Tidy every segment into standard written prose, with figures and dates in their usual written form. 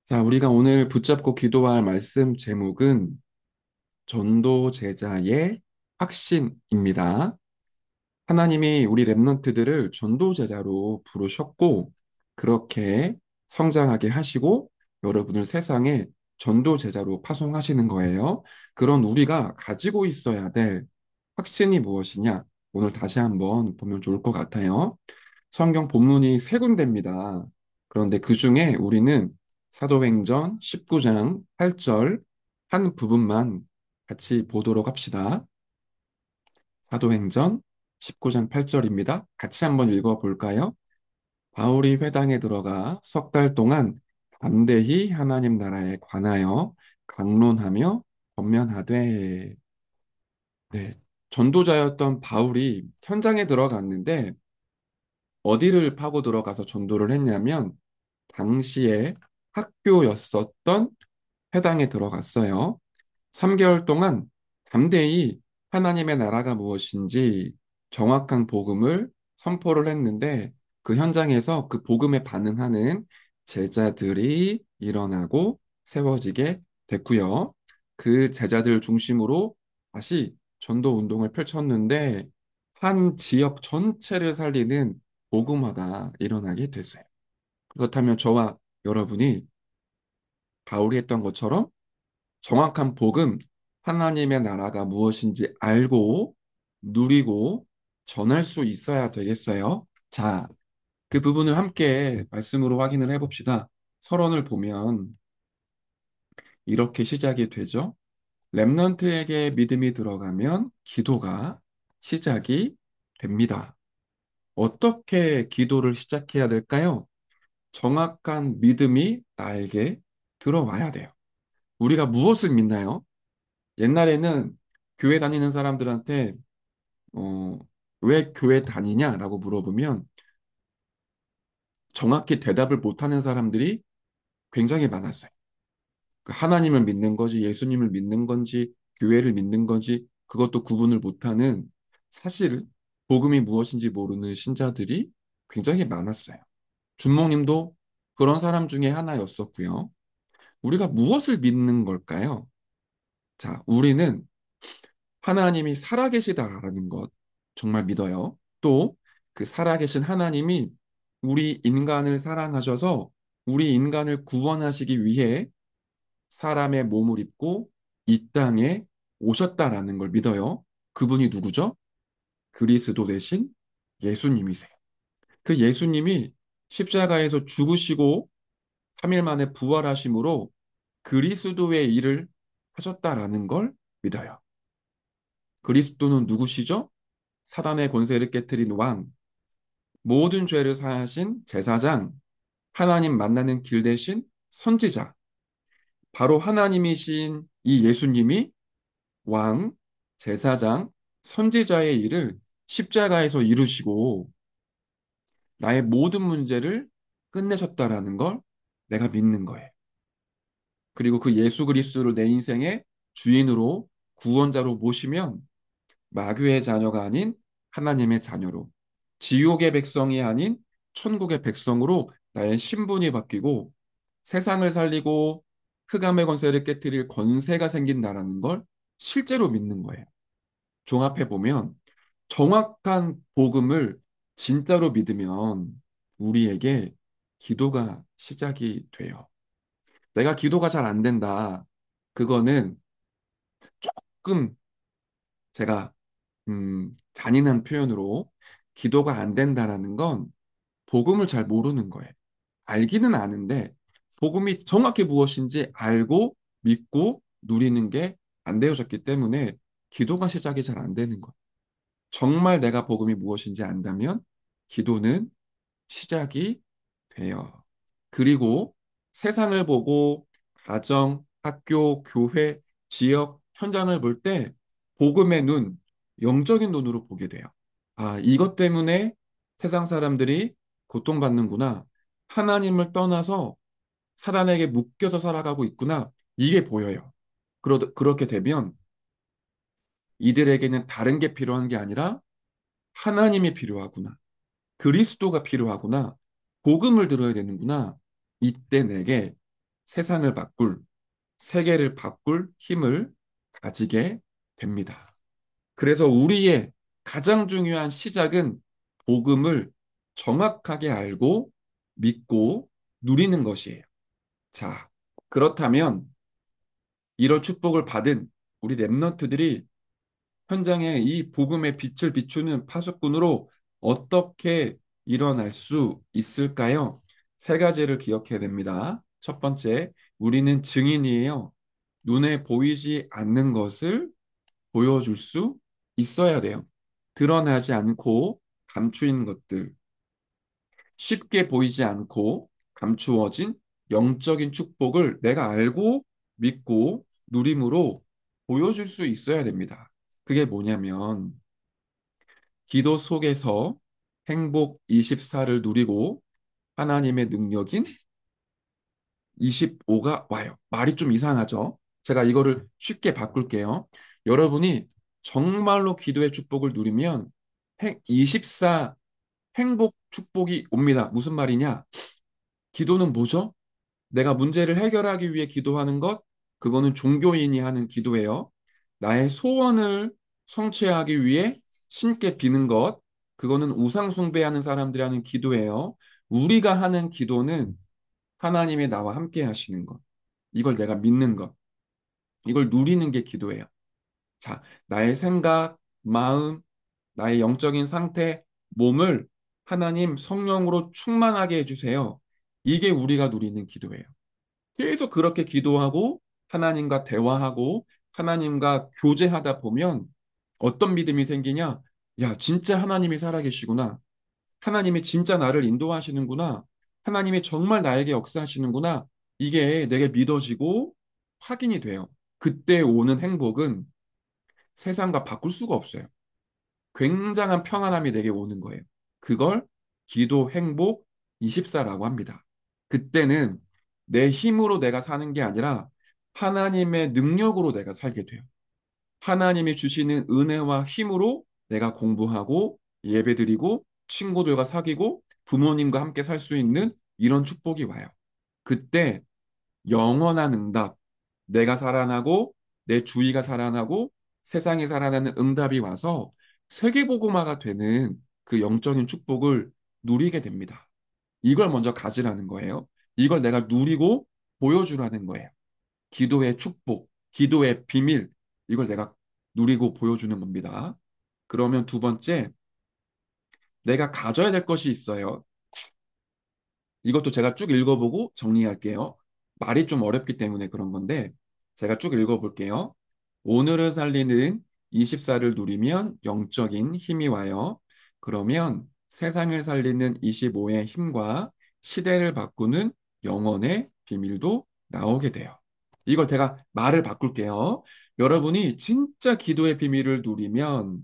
자, 우리가 오늘 붙잡고 기도할 말씀 제목은 전도 제자의 확신입니다. 하나님이 우리 렘넌트들을 전도 제자로 부르셨고, 그렇게 성장하게 하시고, 여러분을 세상에 전도 제자로 파송하시는 거예요. 그런 우리가 가지고 있어야 될 확신이 무엇이냐? 오늘 다시 한번 보면 좋을 것 같아요. 성경 본문이 세 군데입니다. 그런데 그 중에 우리는 사도행전 19장 8절 한 부분만 같이 보도록 합시다. 사도행전 19장 8절입니다. 같이 한번 읽어 볼까요? 바울이 회당에 들어가 석 달 동안 담대히 하나님 나라에 관하여 강론하며 권면하되. 네, 전도자였던 바울이 현장에 들어갔는데 어디를 파고 들어가서 전도를 했냐면 당시에 학교였었던 회당에 들어갔어요. 3개월 동안 담대히 하나님의 나라가 무엇인지 정확한 복음을 선포를 했는데 그 현장에서 그 복음에 반응하는 제자들이 일어나고 세워지게 됐고요. 그 제자들 중심으로 다시 전도 운동을 펼쳤는데 한 지역 전체를 살리는 복음화가 일어나게 됐어요. 그렇다면 저와 여러분이 바울이 했던 것처럼 정확한 복음, 하나님의 나라가 무엇인지 알고 누리고 전할 수 있어야 되겠어요. 자, 그 부분을 함께 말씀으로 확인을 해봅시다. 서론을 보면 이렇게 시작이 되죠. 렘넌트에게 믿음이 들어가면 기도가 시작이 됩니다. 어떻게 기도를 시작해야 될까요? 정확한 믿음이 나에게 들어와야 돼요. 우리가 무엇을 믿나요? 옛날에는 교회 다니는 사람들한테 어, 왜 교회 다니냐라고 물어보면 정확히 대답을 못하는 사람들이 굉장히 많았어요. 그 하나님을 믿는 건지 예수님을 믿는 건지 교회를 믿는 건지 그것도 구분을 못하는 사실 복음이 무엇인지 모르는 신자들이 굉장히 많았어요. 준목님도 그런 사람 중에 하나였었고요. 우리가 무엇을 믿는 걸까요? 자, 우리는 하나님이 살아계시다라는 것 정말 믿어요. 또 그 살아계신 하나님이 우리 인간을 사랑하셔서 우리 인간을 구원하시기 위해 사람의 몸을 입고 이 땅에 오셨다라는 걸 믿어요. 그분이 누구죠? 그리스도 대신 예수님이세요. 그 예수님이 십자가에서 죽으시고 3일 만에 부활하심으로 그리스도의 일을 하셨다라는 걸 믿어요. 그리스도는 누구시죠? 사단의 권세를 깨뜨린 왕, 모든 죄를 사하신 제사장, 하나님 만나는 길 대신 선지자, 바로 하나님이신 이 예수님이 왕, 제사장, 선지자의 일을 십자가에서 이루시고 나의 모든 문제를 끝내셨다라는 걸 내가 믿는 거예요. 그리고 그 예수 그리스도를 내 인생의 주인으로 구원자로 모시면 마귀의 자녀가 아닌 하나님의 자녀로, 지옥의 백성이 아닌 천국의 백성으로 나의 신분이 바뀌고 세상을 살리고 흑암의 권세를 깨뜨릴 권세가 생긴다라는 걸 실제로 믿는 거예요. 종합해 보면 정확한 복음을 진짜로 믿으면 우리에게 기도가 시작이 돼요. 내가 기도가 잘 안 된다. 그거는 조금 제가 잔인한 표현으로 기도가 안 된다라는 건 복음을 잘 모르는 거예요. 알기는 아는데 복음이 정확히 무엇인지 알고 믿고 누리는 게 안 되어졌기 때문에 기도가 시작이 잘 안 되는 거예요. 정말 내가 복음이 무엇인지 안다면 기도는 시작이 돼요. 그리고 세상을 보고 가정, 학교, 교회, 지역, 현장을 볼 때 복음의 눈, 영적인 눈으로 보게 돼요. 아, 이것 때문에 세상 사람들이 고통받는구나. 하나님을 떠나서 사단에게 묶여서 살아가고 있구나. 이게 보여요. 그렇게 되면 이들에게는 다른 게 필요한 게 아니라 하나님이 필요하구나. 그리스도가 필요하구나. 복음을 들어야 되는구나. 이때 내게 세상을 바꿀, 세계를 바꿀 힘을 가지게 됩니다. 그래서 우리의 가장 중요한 시작은 복음을 정확하게 알고 믿고 누리는 것이에요. 자, 그렇다면 이런 축복을 받은 우리 랩런트들이 현장에 이 복음의 빛을 비추는 파수꾼으로 어떻게 일어날 수 있을까요? 세 가지를 기억해야 됩니다. 첫 번째, 우리는 증인이에요. 눈에 보이지 않는 것을 보여줄 수 있어야 돼요. 드러나지 않고 감추인 것들, 쉽게 보이지 않고 감추어진 영적인 축복을 내가 알고 믿고 누림으로 보여줄 수 있어야 됩니다. 그게 뭐냐면 기도 속에서 행복 24를 누리고 하나님의 능력인 25가 와요. 말이 좀 이상하죠? 제가 이거를 쉽게 바꿀게요. 여러분이 정말로 기도의 축복을 누리면 24 행복 축복이 옵니다. 무슨 말이냐? 기도는 뭐죠? 내가 문제를 해결하기 위해 기도하는 것, 그거는 종교인이 하는 기도예요. 나의 소원을 성취하기 위해 신께 비는 것, 그거는 우상 숭배하는 사람들이 하는 기도예요. 우리가 하는 기도는 하나님이 나와 함께 하시는 것, 이걸 내가 믿는 것, 이걸 누리는 게 기도예요. 자, 나의 생각, 마음, 나의 영적인 상태, 몸을 하나님 성령으로 충만하게 해주세요. 이게 우리가 누리는 기도예요. 계속 그렇게 기도하고 하나님과 대화하고 하나님과 교제하다 보면 어떤 믿음이 생기냐? 야, 진짜 하나님이 살아계시구나. 하나님이 진짜 나를 인도하시는구나. 하나님이 정말 나에게 역사하시는구나. 이게 내게 믿어지고 확인이 돼요. 그때 오는 행복은 세상과 바꿀 수가 없어요. 굉장한 평안함이 내게 오는 거예요. 그걸 기도 행복 24라고 합니다. 그때는 내 힘으로 내가 사는 게 아니라 하나님의 능력으로 내가 살게 돼요. 하나님이 주시는 은혜와 힘으로 내가 공부하고 예배드리고 친구들과 사귀고 부모님과 함께 살 수 있는 이런 축복이 와요. 그때 영원한 응답, 내가 살아나고 내 주위가 살아나고 세상이 살아나는 응답이 와서 세계복음화가 되는 그 영적인 축복을 누리게 됩니다. 이걸 먼저 가지라는 거예요. 이걸 내가 누리고 보여주라는 거예요. 기도의 축복, 기도의 비밀, 이걸 내가 누리고 보여주는 겁니다. 그러면 두 번째, 내가 가져야 될 것이 있어요. 이것도 제가 쭉 읽어보고 정리할게요. 말이 좀 어렵기 때문에 그런 건데, 제가 쭉 읽어볼게요. 오늘을 살리는 24를 누리면 영적인 힘이 와요. 그러면 세상을 살리는 25의 힘과 시대를 바꾸는 영혼의 비밀도 나오게 돼요. 이걸 제가 말을 바꿀게요. 여러분이 진짜 기도의 비밀을 누리면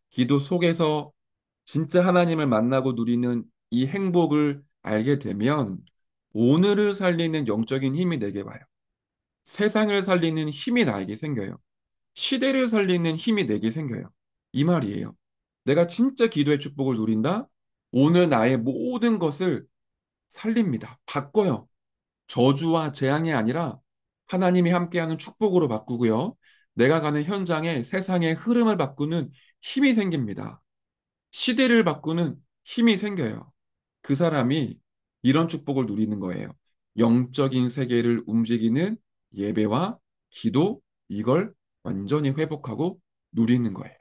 기도 속에서 진짜 하나님을 만나고 누리는 이 행복을 알게 되면 오늘을 살리는 영적인 힘이 내게 와요. 세상을 살리는 힘이 나에게 생겨요. 시대를 살리는 힘이 내게 생겨요. 이 말이에요. 내가 진짜 기도의 축복을 누린다? 오늘 나의 모든 것을 살립니다. 바꿔요. 저주와 재앙이 아니라 하나님이 함께하는 축복으로 바꾸고요. 내가 가는 현장에 세상의 흐름을 바꾸는 힘이 생깁니다. 시대를 바꾸는 힘이 생겨요. 그 사람이 이런 축복을 누리는 거예요. 영적인 세계를 움직이는 예배와 기도, 이걸 완전히 회복하고 누리는 거예요.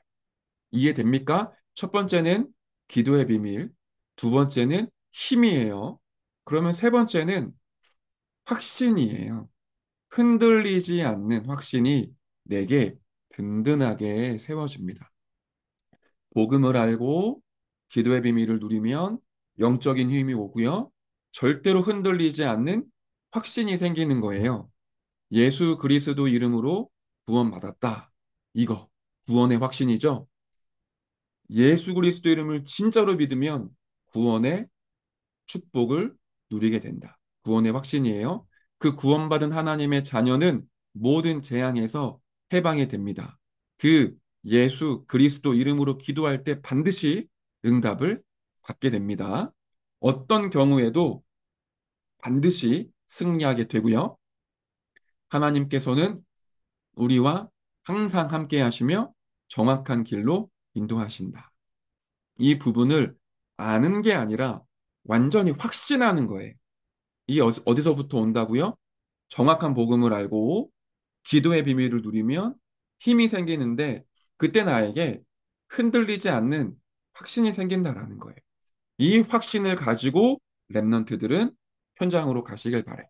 이해됩니까? 첫 번째는 기도의 비밀, 두 번째는 힘이에요. 그러면 세 번째는 확신이에요. 흔들리지 않는 확신이 내게 든든하게 세워집니다. 복음을 알고 기도의 비밀을 누리면 영적인 힘이 오고요. 절대로 흔들리지 않는 확신이 생기는 거예요. 예수 그리스도 이름으로 구원받았다. 이거 구원의 확신이죠. 예수 그리스도 이름을 진짜로 믿으면 구원의 축복을 누리게 된다. 구원의 확신이에요. 그 구원받은 하나님의 자녀는 모든 재앙에서 해방이 됩니다. 그 예수 그리스도 이름으로 기도할 때 반드시 응답을 받게 됩니다. 어떤 경우에도 반드시 승리하게 되고요. 하나님께서는 우리와 항상 함께 하시며 정확한 길로 인도하신다. 이 부분을 아는 게 아니라 완전히 확신하는 거예요. 이 어디서부터 온다고요? 정확한 복음을 알고 기도의 비밀을 누리면 힘이 생기는데 그때 나에게 흔들리지 않는 확신이 생긴다라는 거예요. 이 확신을 가지고 랩런트들은 현장으로 가시길 바래요.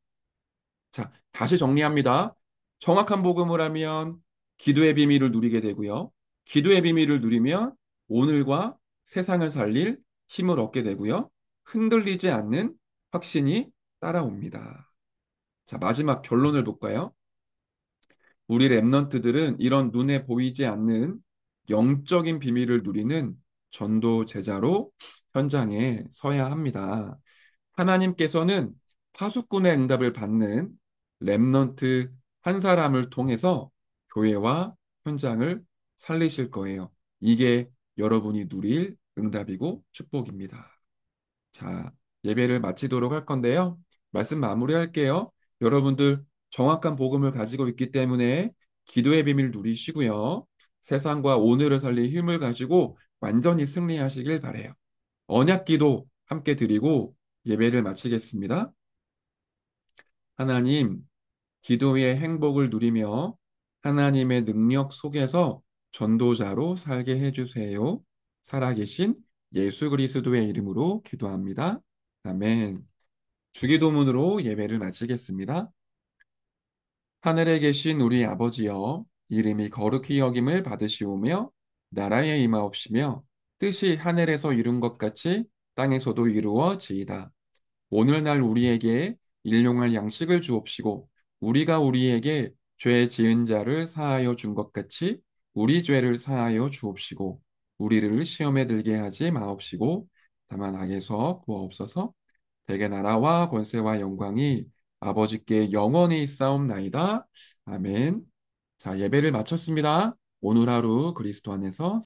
자, 다시 정리합니다. 정확한 복음을 하면 기도의 비밀을 누리게 되고요. 기도의 비밀을 누리면 오늘과 세상을 살릴 힘을 얻게 되고요. 흔들리지 않는 확신이 따라옵니다. 자, 마지막 결론을 볼까요? 우리 랩넌트들은 이런 눈에 보이지 않는 영적인 비밀을 누리는 전도 제자로 현장에 서야 합니다. 하나님께서는 파수꾼의 응답을 받는 랩넌트 한 사람을 통해서 교회와 현장을 살리실 거예요. 이게 여러분이 누릴 응답이고 축복입니다. 자, 예배를 마치도록 할 건데요. 말씀 마무리할게요. 여러분들 정확한 복음을 가지고 있기 때문에 기도의 비밀 누리시고요. 세상과 오늘을 살릴 힘을 가지고 완전히 승리하시길 바래요. 언약 기도 함께 드리고 예배를 마치겠습니다. 하나님, 기도의 행복을 누리며 하나님의 능력 속에서 전도자로 살게 해주세요. 살아계신 예수 그리스도의 이름으로 기도합니다. 아멘. 주기도문으로 예배를 마치겠습니다. 하늘에 계신 우리 아버지여, 이름이 거룩히 여김을 받으시오며, 나라에 임하옵시며, 뜻이 하늘에서 이룬 것 같이 땅에서도 이루어지이다. 오늘날 우리에게 일용할 양식을 주옵시고 우리가 우리에게 죄 지은 자를 사하여 준 것 같이 우리 죄를 사하여 주옵시고 우리를 시험에 들게 하지 마옵시고 다만 악에서 구하옵소서. 대개 나라와 권세와 영광이 아버지께 영원히 있사옵나이다. 아멘. 자, 예배를 마쳤습니다. 오늘 하루 그리스도 안에서